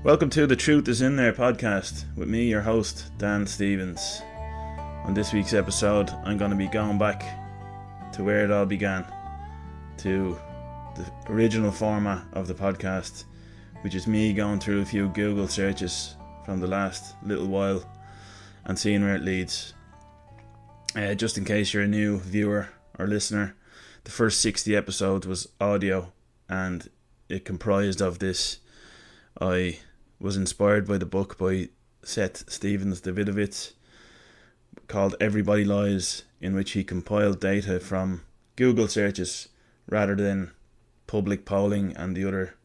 Welcome to the Truth Is In There podcast with me, your host, Dan Stevens. On this week's episode, I'm going to be going back to where it all began, to the original format of the podcast, which is me going through a few Google searches from the last little while and seeing where it leads. Just in case you're a new viewer or listener, the first 60 episodes was audio and it comprised of this. I was inspired by the book by Seth Stephens-Davidowitz called Everybody Lies, in which he compiled data from Google searches rather than public polling and the other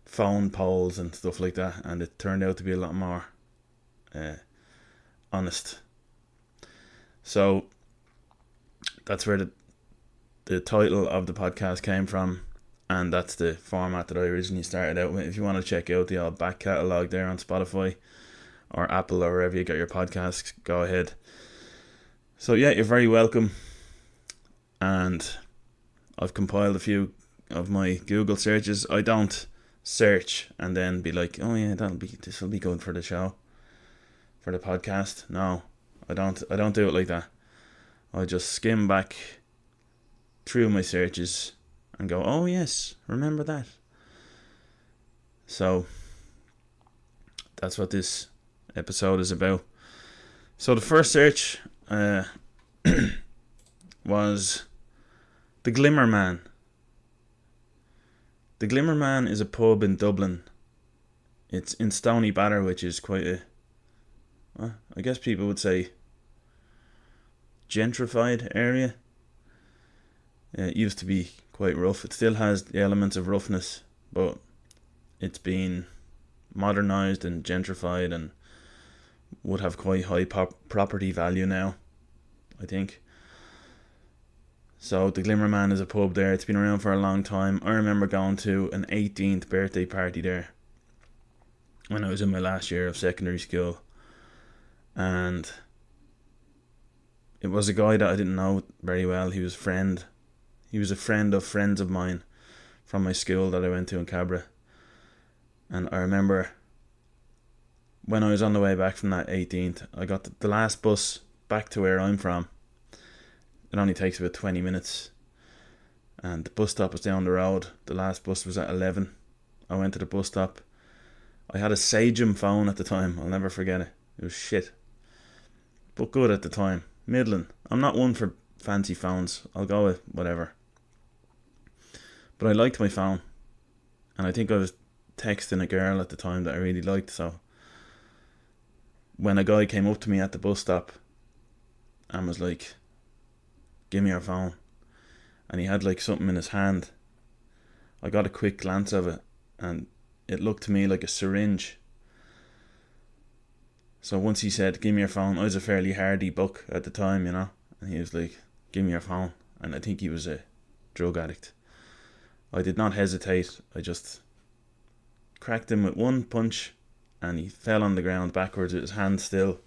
phone polls and stuff like that, and it turned out to be a lot more honest. So that's where the title of the podcast came from, and that's the format that I originally started out with. If you want to check out the old back catalogue there on Spotify or Apple or wherever you get your podcasts, go ahead. So yeah, you're very welcome. And I've compiled a few of my Google searches. I don't search and then be like, oh yeah, this will be good for the show, for the podcast. No, I don't do it like that. I just skim back through my searches and go, oh yes, remember that. So that's what this episode is about. So the first search was the Glimmer Man. The Glimmer Man is a pub in Dublin. It's in Stony Batter, which is quite I guess people would say, gentrified area. It used to be quite rough. It still has the elements of roughness, but it's been modernised and gentrified and would have quite high property value now, I think. So the Glimmer Man is a pub there. It's been around for a long time. I remember going to an 18th birthday party there when I was in my last year of secondary school, and it was a guy that I didn't know very well. He was a friend of friends of mine from my school that I went to in Cabra. And I remember when I was on the way back from that 18th, I got the last bus back to where I'm from. It only takes about 20 minutes. And the bus stop was down the road. The last bus was at 11. I went to the bus stop. I had a Sagem phone at the time. I'll never forget it. It was shit, but good at the time. Middling. I'm not one for fancy phones. I'll go with whatever. But I liked my phone, and I think I was texting a girl at the time that I really liked. So when a guy came up to me at the bus stop and was like, give me your phone, and he had like something in his hand, I got a quick glance of it and it looked to me like a syringe. So once he said, give me your phone, I was a fairly hardy buck at the time, and he was like, give me your phone. And I think he was a drug addict. I did not hesitate. I just cracked him with one punch and he fell on the ground backwards with his hand still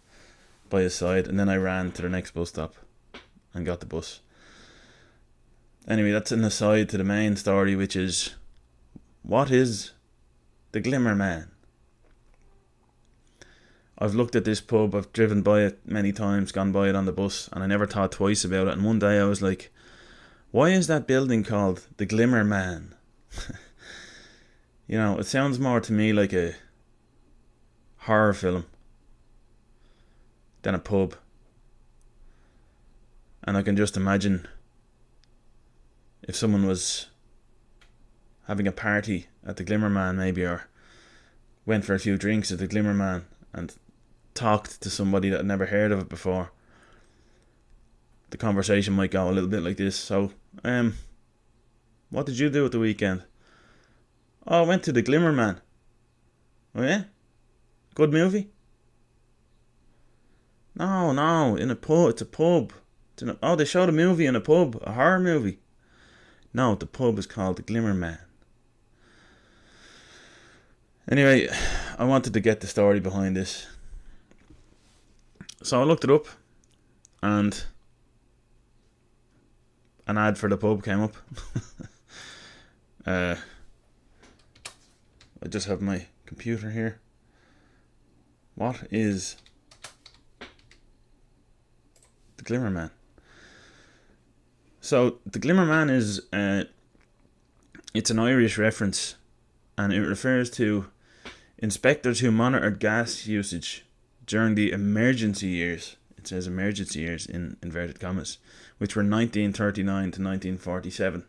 by his side, and then I ran to the next bus stop and got the bus. Anyway, that's an aside to the main story, which is, what is the Glimmer Man? I've looked at this pub, I've driven by it many times, gone by it on the bus, and I never thought twice about it. And one day I was like, why is that building called the Glimmer Man? It sounds more to me like a horror film than a pub. And I can just imagine if someone was having a party at the Glimmer Man maybe, or went for a few drinks at the Glimmer Man and talked to somebody that had never heard of it before, the conversation might go a little bit like this. So, what did you do at the weekend? Oh, I went to the Glimmer Man. Oh yeah? Good movie? No, in a pub. It's a pub. They showed a movie in a pub, a horror movie. No, the pub is called the Glimmer Man. Anyway, I wanted to get the story behind this. So I looked it up, and an ad for the pub came up. I just have my computer here. What is the Glimmer Man? So the Glimmer Man is it's an Irish reference, and it refers to inspectors who monitored gas usage during the emergency years. It says emergency years in inverted commas, which were 1939 to 1947.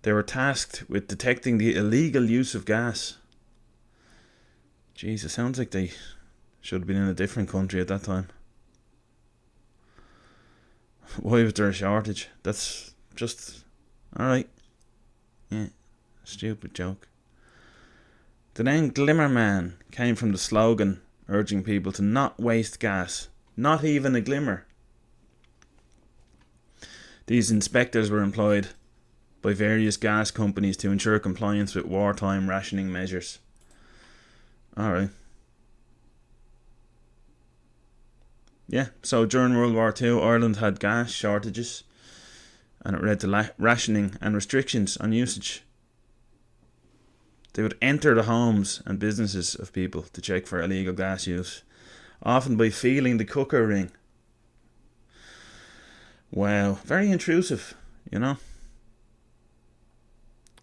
They were tasked with detecting the illegal use of gas. Jeez, it sounds like they should have been in a different country at that time. Why was there a shortage? That's just... Alright. Yeah, stupid joke. The name Glimmer Man came from the slogan urging people to not waste gas. Not even a glimmer. These inspectors were employed by various gas companies to ensure compliance with wartime rationing measures. Alright. Yeah, so during World War II, Ireland had gas shortages, and it led to rationing and restrictions on usage. They would enter the homes and businesses of people to check for illegal gas use, often by feeling the cooker ring. Wow, very intrusive, you know.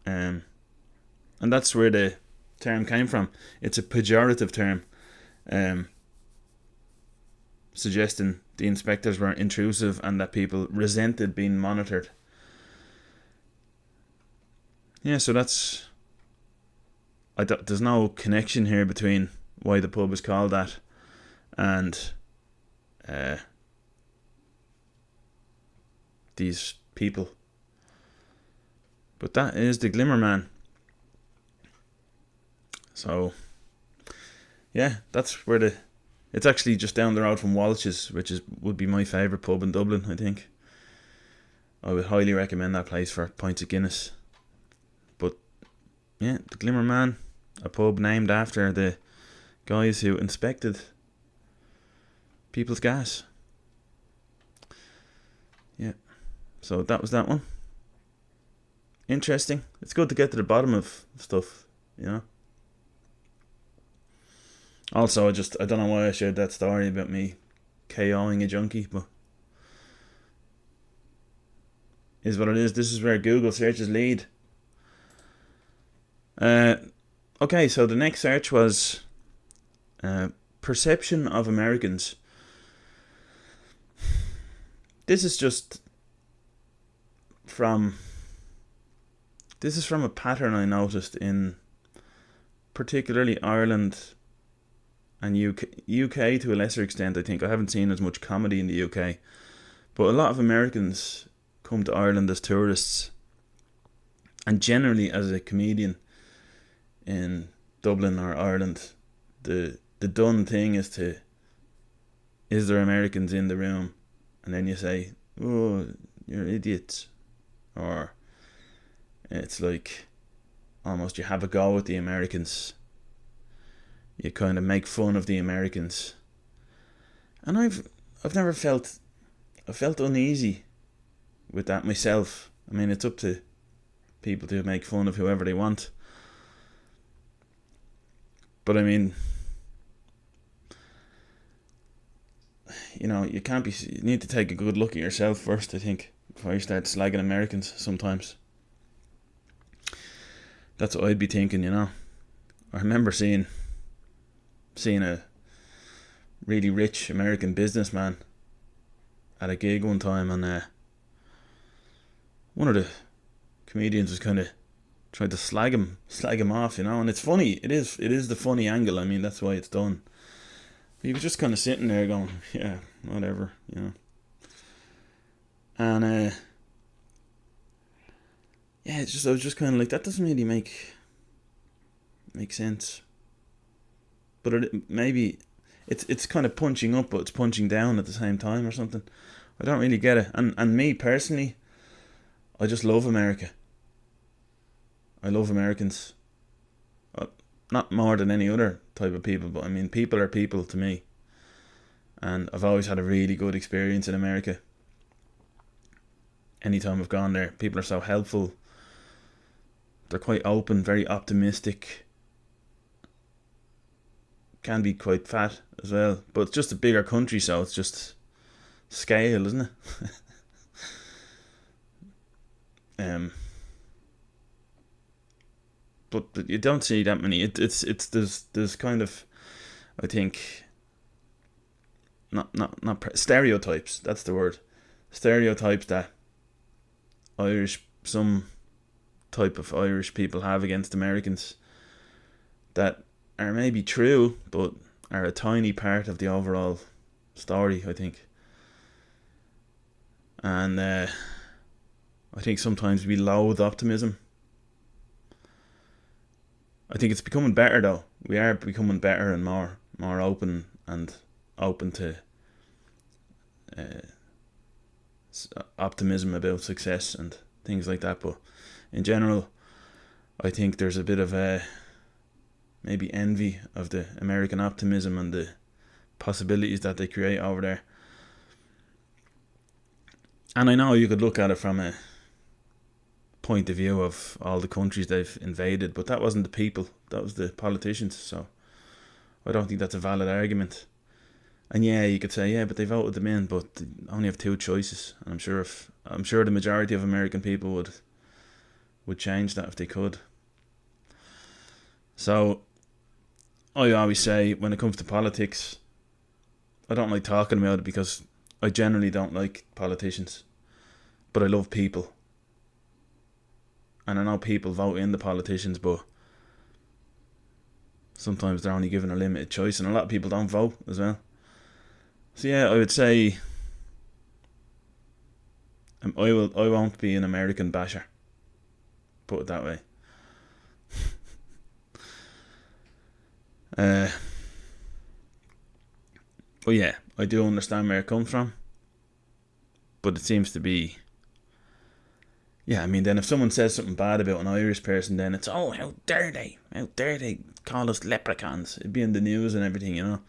And that's where the term came from. It's a pejorative term, suggesting the inspectors were intrusive and that people resented being monitored. Yeah, so that's... there's no connection here between why the pub is called that and these people. But that is the Glimmer Man. So, yeah, that's where it's actually just down the road from Walsh's, which would be my favourite pub in Dublin, I think. I would highly recommend that place for pints of Guinness. But, yeah, the Glimmer Man, a pub named after the guys who inspected people's gas. Yeah, so that was that one. Interesting. It's good to get to the bottom of stuff, you know. Also, I don't know why I shared that story about me KOing a junkie, but is what it is. This is where Google searches lead. Okay, so the next search was perception of Americans. This is from a pattern I noticed in particularly Ireland and UK to a lesser extent, I think. I haven't seen as much comedy in the UK, but a lot of Americans come to Ireland as tourists, and generally as a comedian in Dublin or Ireland, the done thing is there Americans in the room? And then you say, oh, you're idiots. Or it's like almost you have a go at the Americans. You kind of make fun of the Americans. And I've never felt uneasy with that myself. I mean, it's up to people to make fun of whoever they want. But I mean, you know, you need to take a good look at yourself first, I think, before you start slagging Americans sometimes. That's what I'd be thinking, you know. I remember seeing a really rich American businessman at a gig one time, and one of the comedians was kind of trying to slag him off, you know. And it's funny. It is the funny angle. I mean, that's why it's done. He was just kind of sitting there going, yeah, whatever, you know. And yeah, I was just kind of like, that doesn't really make sense. But maybe it's kind of punching up, but it's punching down at the same time or something. I don't really get it. And me personally, I just love America. I love Americans. Not more than any other type of people, but I mean, people are people to me. And I've always had a really good experience in America. Anytime I've gone there, people are so helpful. They're quite open, very optimistic. can be quite fat as well. But it's just a bigger country, so it's just scale, isn't it? But you don't see that many. It's there's kind of, I think, not stereotypes. That's the word. Stereotypes that some type of Irish people have against Americans that are maybe true, but are a tiny part of the overall story, I think. And I think sometimes we loathe optimism. I think it's becoming better though. We are becoming better and more open to optimism about success and things like that. But in general, I think there's a bit of maybe envy of the American optimism and the possibilities that they create over there. And I know you could look at it from a point of view of all the countries they've invaded, but that wasn't the people, that was the politicians. So I don't think that's a valid argument. And yeah, you could say, yeah, but they voted them in, but they only have two choices. And I'm sure the majority of American people would change that if they could. So I always say, when it comes to politics, I don't like talking about it because I generally don't like politicians, but I love people. And I know people vote in the politicians, but sometimes they're only given a limited choice, and a lot of people don't vote as well. So yeah, I would say I won't be an American basher. Put it that way. But yeah, I do understand where it comes from. But it seems to be, yeah, I mean, then if someone says something bad about an Irish person, then it's, oh, how dare they call us leprechauns. It'd be in the news and everything, you know.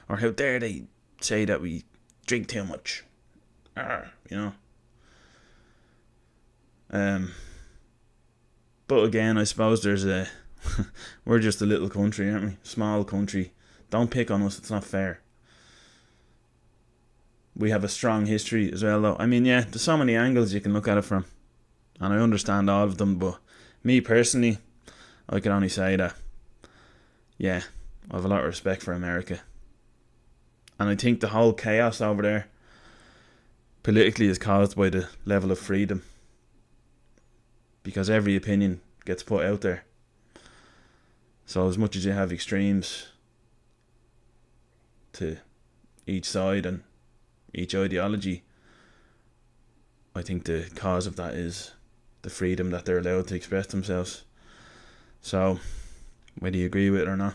Or how dare they say that we drink too much. You know. But again, I suppose there's we're just a little country, aren't we? Small country. Don't pick on us, it's not fair. We have a strong history as well, though. I mean, yeah, there's so many angles you can look at it from, and I understand all of them, but me personally, I can only say that, yeah, I have a lot of respect for America. And I think the whole chaos over there politically is caused by the level of freedom, because every opinion gets put out there. So as much as you have extremes to each side and each ideology, I think the cause of that is the freedom that they're allowed to express themselves. So whether you agree with it or not,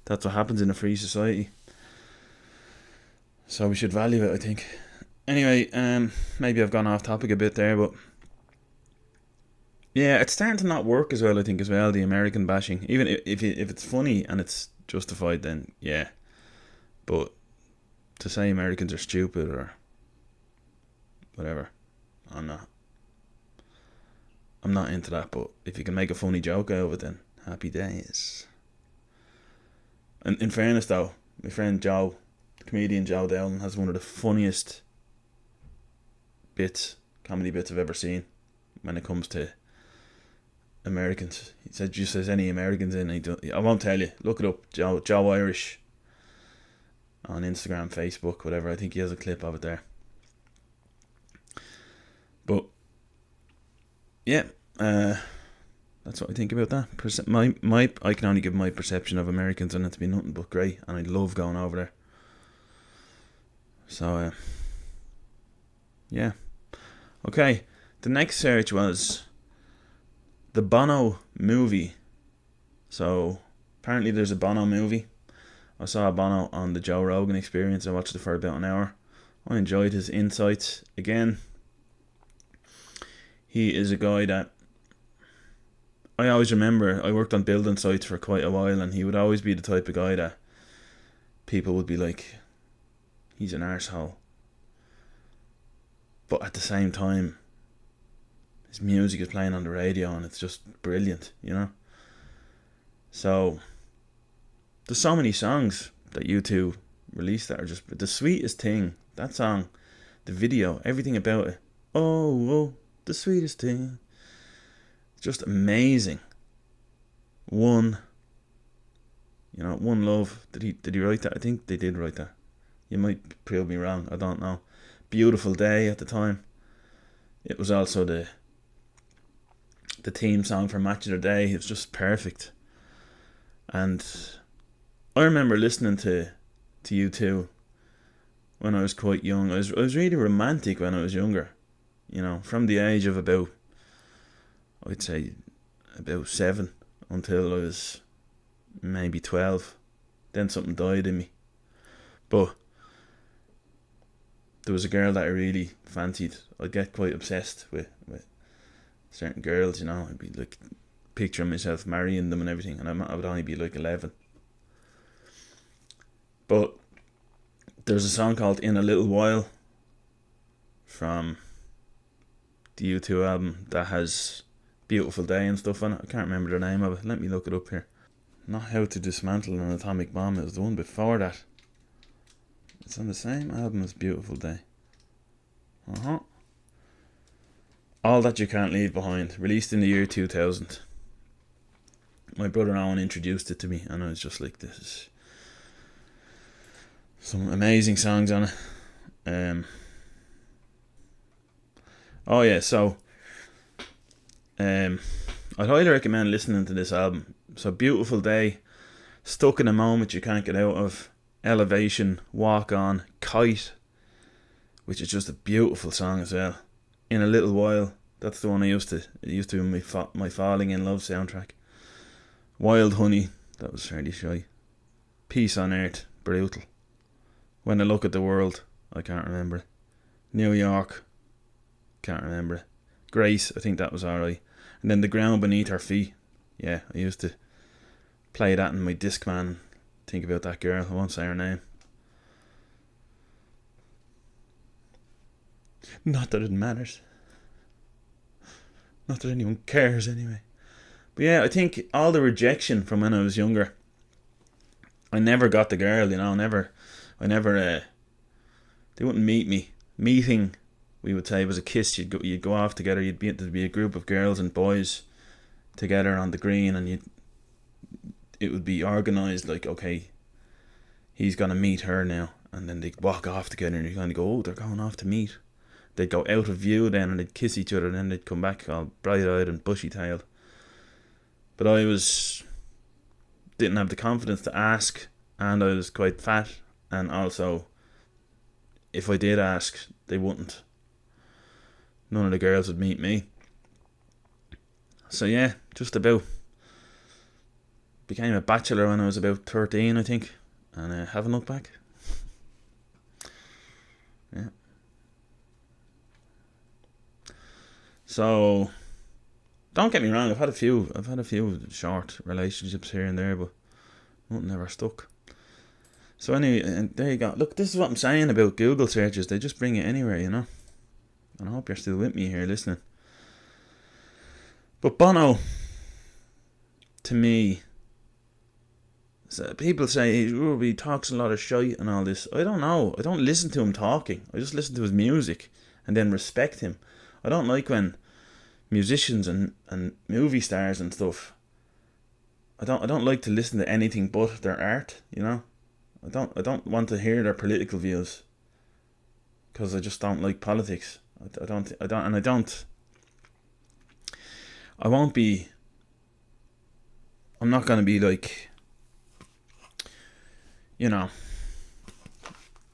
that's what happens in a free society. So we should value it, I think. Anyway, maybe I've gone off topic a bit there, but yeah, it's starting to not work as well, I think, as well, the American bashing. Even if it's funny and it's justified, then yeah. But to say Americans are stupid or whatever, I'm not into that. But if you can make a funny joke out of it, then happy days. And in fairness though, my friend Joe, comedian Joe Dowling, has one of the funniest comedy bits I've ever seen when it comes to Americans. He said, just says any Americans in, I won't tell you, look it up, Joe Irish on Instagram, Facebook, whatever. I think he has a clip of it there. But yeah, that's what I think about that. I can only give my perception of Americans, and it's been nothing but great, and I love going over there. So yeah. Okay, the next search was the Bono movie. So apparently there's a Bono movie. I saw Bono on the Joe Rogan Experience. I watched it for about an hour. I enjoyed his insights. Again, he is a guy that I always remember. I worked on building sites for quite a while, and he would always be the type of guy that people would be like, he's an arsehole. But at the same time, his music is playing on the radio and it's just brilliant, you know. So there's so many songs that U2 released that are just the sweetest thing. That song, the video, everything about it. Oh, the sweetest thing. Just amazing. One Love. Did he write that? I think they did write that. You might prove me wrong. I don't know. Beautiful Day at the time. It was also the theme song for Match of the Day. It was just perfect. And I remember listening to U2 when I was quite young. I was really romantic when I was younger. From the age of about 7 until I was maybe 12. Then something died in me. But there was a girl that I really fancied. I'd get quite obsessed with certain girls, I'd be like picturing myself marrying them and everything, and I would only be like 11. But there's a song called In a Little While from the U2 album that has Beautiful Day and stuff on it. I can't remember the name of it. Let me look it up here. Not How to Dismantle an Atomic Bomb. It was the one before that. It's on the same album as Beautiful Day. All That You Can't Leave Behind, released in the year 2000. My brother Owen introduced it to me, and I was just like, this is some amazing songs on it. I'd highly recommend listening to this album. So Beautiful Day, Stuck in a Moment You Can't Get Out of, Elevation, Walk On, Kite, which is just a beautiful song as well. In a Little While, that's the one it used to be my Falling in Love soundtrack. Wild Honey, that was fairly shy. Peace on Earth, brutal. When I Look at the World, I can't remember it. New York, can't remember it. Grace, I think that was alright. And then The Ground Beneath Our Feet, yeah, I used to play that in my Discman. Think about that girl, I won't say her name. Not that it matters. Not that anyone cares anyway. But yeah, I think all the rejection from when I was younger, I never got the girl, I never they wouldn't meet me. Meeting, we would say, was a kiss. You'd go off together, there'd be a group of girls and boys together on the green, and it would be organised like, okay, he's gonna meet her now, and then they'd walk off together, and you kind of go, oh, they're going off to meet. They'd go out of view then, and they'd kiss each other, and then they'd come back all bright-eyed and bushy-tailed. But I didn't have the confidence to ask, and I was quite fat, and also, if I did ask, they wouldn't. None of the girls would meet me. So yeah, just about became a bachelor when I was about 13, I think, and I haven't looked back. Yeah. So, don't get me wrong, I've had a few short relationships here and there, but nothing ever stuck. So anyway, and there you go. Look, this is what I'm saying about Google searches. They just bring you anywhere, And I hope you're still with me here listening. But Bono, to me, so people say he talks a lot of shite and all this. I don't know. I don't listen to him talking. I just listen to his music and then respect him. I don't like when musicians and movie stars and stuff, I don't like to listen to anything but their art, I don't want to hear their political views, because I just don't like politics. I I'm not going to be like,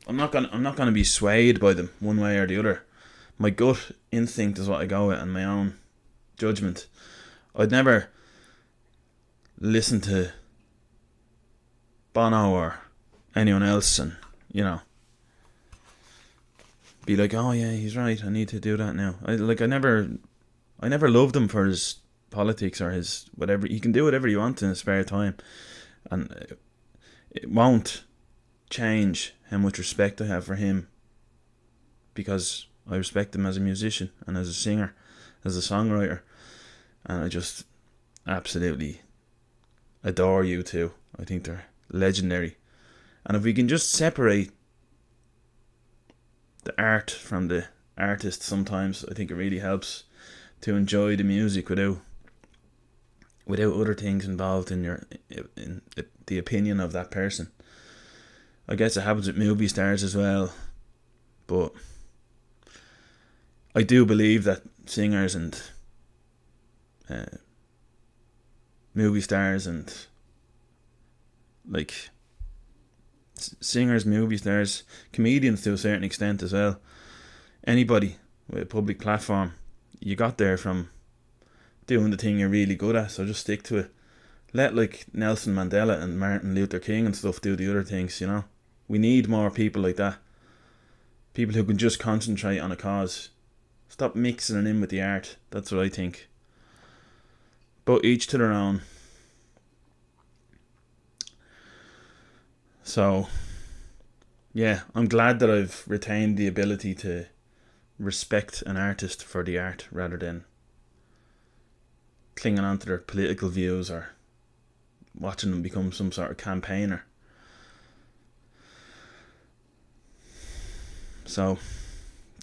I'm not going to be swayed by them one way or the other. My gut instinct is what I go with, and my own judgment. I'd never listen to Bono or anyone else and, be like, oh yeah, he's right, I need to do that now. I never loved him for his politics or his whatever. He can do whatever he wants in his spare time, and it won't change how much respect I have for him, because I respect him as a musician and as a singer, as a songwriter, and I just absolutely adore U2. I think they're legendary. And if we can just separate the art from the artist sometimes, I think it really helps to enjoy the music without other things involved in the opinion of that person. I guess it happens with movie stars as well, but I do believe that singers and movie stars and like singers, movie stars, comedians to a certain extent as well, anybody with a public platform, you got there from doing the thing you're really good at, so just stick to it. Let like Nelson Mandela and Martin Luther King and stuff do the other things, you know. We need more people like that. People who can just concentrate on a cause. Stop mixing it in with the art. That's what I think. But each to their own. So, yeah, I'm glad that I've retained the ability to respect an artist for the art rather than clinging on to their political views or watching them become some sort of campaigner. So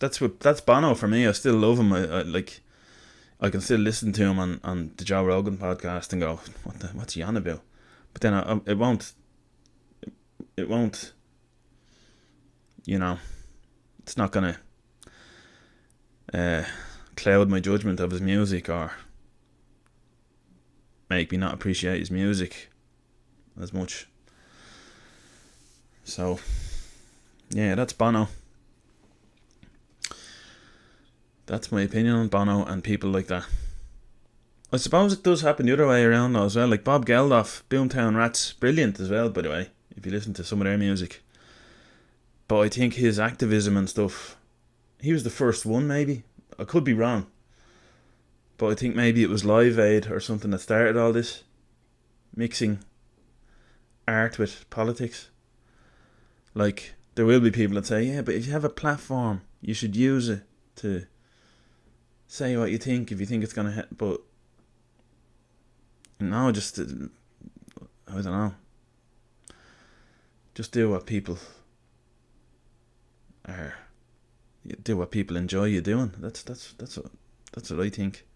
that's Bono for me. I still love him. I can still listen to him on the Joe Rogan podcast and go, what's he on about? But then it won't, you know, it's not gonna cloud my judgment of his music or make me not appreciate his music as much. So yeah, that's Bono. That's my opinion on Bono and people like that. I suppose it does happen the other way around though as well. Like Bob Geldof, Boomtown Rats, brilliant as well, by the way, if you listen to some of their music. But I think his activism and stuff, he was the first one maybe. I could be wrong. But I think maybe it was Live Aid or something that started all this. Mixing art with politics. Like, there will be people that say, yeah, but if you have a platform, you should use it to say what you think if you think it's going to hit. But no, just, I don't know. Just do what people are. Do what people enjoy you doing. That's what I think.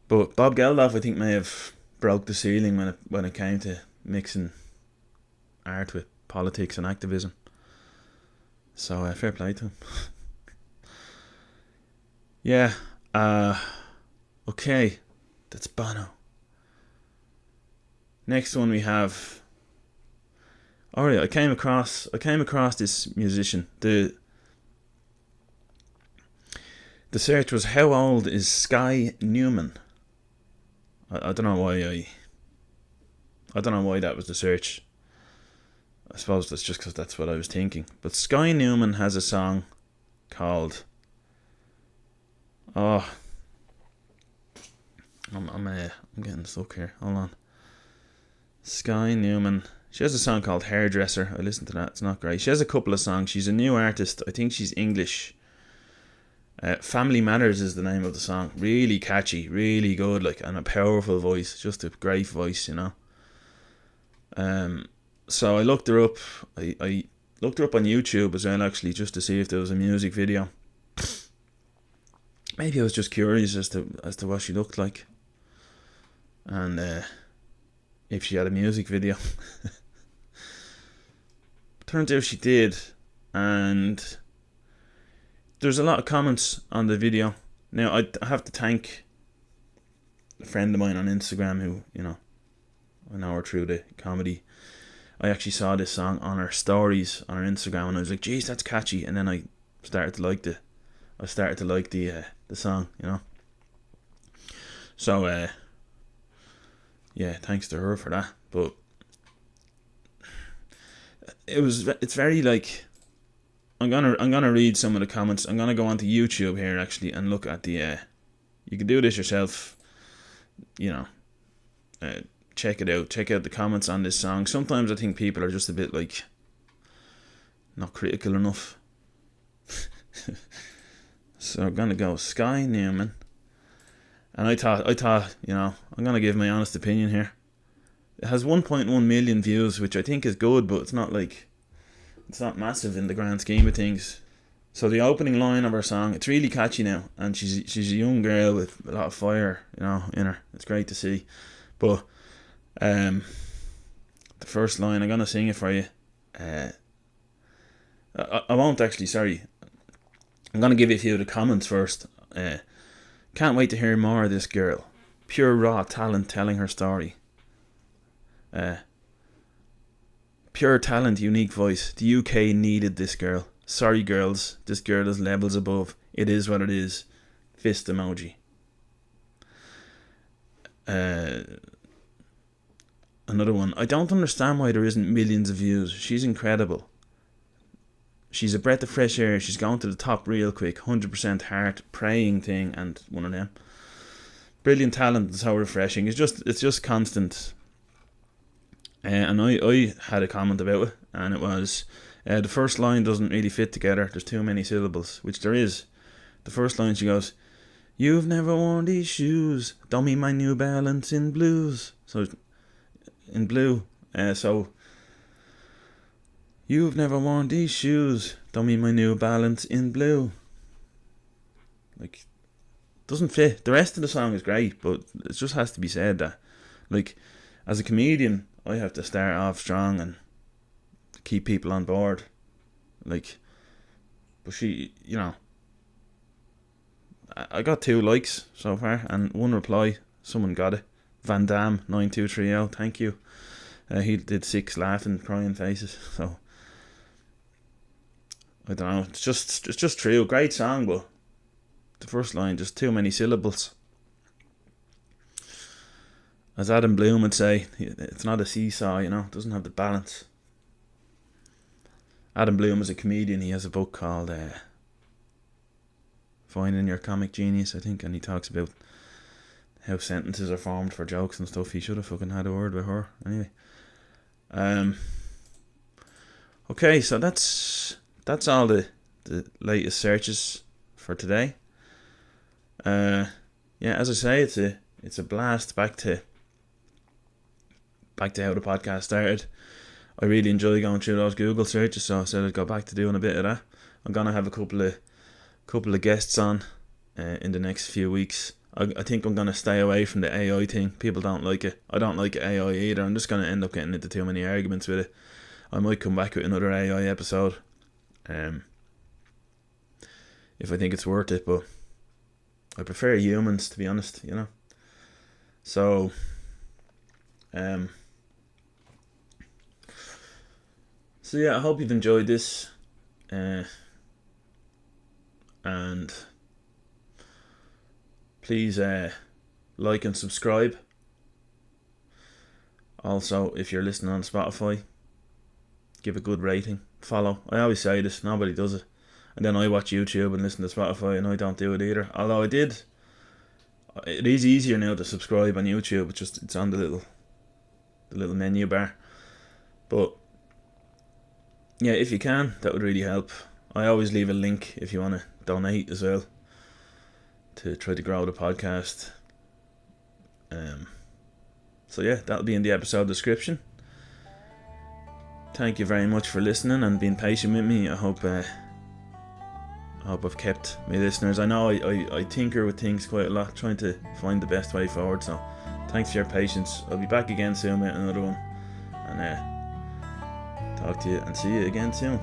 But Bob Geldof, I think, may have broke the ceiling when it came to mixing art with politics and activism. So fair play to him. Yeah. Okay, that's Bono. Next one we have. Alright, I came across this musician. The search was, how old is Sky Newman? I don't know why that was the search. I suppose that's just because that's what I was thinking. But Sky Newman has a song called I'm getting stuck here. Hold on. Sky Newman. She has a song called Hairdresser. I listened to that. It's not great. She has a couple of songs. She's a new artist. I think she's English. Family Matters is the name of the song. Really catchy, really good, like, and a powerful voice. Just a great voice, you know. So I looked her up. I looked her up on YouTube as well, actually, just to see if there was a music video. Maybe I was just curious as to what she looked like, and if she had a music video. Turns out she did, and there's a lot of comments on the video. Now I have to thank a friend of mine on Instagram who, you know, I know her through the comedy. I actually saw this song on her stories on her Instagram, and I was like, "Geez, that's catchy." And then I started to like the song, you know. So yeah, thanks to her for that. But it's very like, I'm gonna read some of the comments. I'm gonna go onto YouTube here actually and look at the you can do this yourself, you know. Check it out. Check out the comments on this song. Sometimes I think people are just a bit like not critical enough. So I'm gonna go Sky Newman. And I thought, you know, I'm gonna give my honest opinion here. It has 1.1 million views, which I think is good, but it's not massive in the grand scheme of things. So the opening line of her song, it's really catchy now, and she's a young girl with a lot of fire, in her. It's great to see. But the first line, I'm gonna sing it for you. I won't actually. Sorry, I'm gonna give you a few of the comments first. Can't wait to hear more of this girl. Pure raw talent telling her story. Pure talent, unique voice. The UK needed this girl. Sorry girls, this girl is levels above. It is what it is. Fist emoji. Another one. I don't understand why there isn't millions of views. She's incredible. She's a breath of fresh air. She's going to the top real quick. 100% heart, praying thing, and one of them. Brilliant talent. So refreshing. It's just constant. And I had a comment about it, and it was the first line doesn't really fit together. There's too many syllables, which there is. The first line, she goes, "You've never worn these shoes. Don't mean my New Balance in blues." So in blue. So you've never worn these shoes. Don't mean my New Balance in blue. Like, doesn't fit. The rest of the song is great, but it just has to be said that, like, as a comedian, I have to start off strong and keep people on board. Like, but she, I got 2 likes so far and 1 reply. Someone got it. Van Dam 9230. Thank you. He did 6 laughing, crying faces. So I don't know. It's just true. Great song, but the first line just too many syllables. As Adam Bloom would say, it's not a seesaw, it doesn't have the balance. Adam Bloom is a comedian. He has a book called Finding Your Comic Genius, I think, and he talks about how sentences are formed for jokes and stuff. He should have fucking had a word with her. Anyway. Okay, so that's all the latest searches for today. Yeah, as I say, it's a blast back to how the podcast started. I really enjoy going through those Google searches, so I said I'd go back to doing a bit of that. I'm gonna have a couple of guests on in the next few weeks. I think I'm gonna stay away from the AI thing. People don't like it. I don't like AI either. I'm just gonna end up getting into too many arguments with it. I might come back with another AI episode, if I think it's worth it. But I prefer humans, to be honest. So, So yeah, I hope you've enjoyed this, and please like and subscribe. Also, if you're listening on Spotify, give a good rating, follow. I always say this, nobody does it, and then I watch YouTube and listen to Spotify, and I don't do it either. Although it is easier now to subscribe on YouTube. It's on the little menu bar, but yeah, if you can, that would really help. I always leave a link if you want to donate as well, to try to grow the podcast. So yeah, that'll be in the episode description. Thank you very much for listening and being patient with me. I hope I've kept my listeners. I know I tinker with things quite a lot, trying to find the best way forward. So thanks for your patience. I'll be back again soon with another one, and talk to you and see you again soon.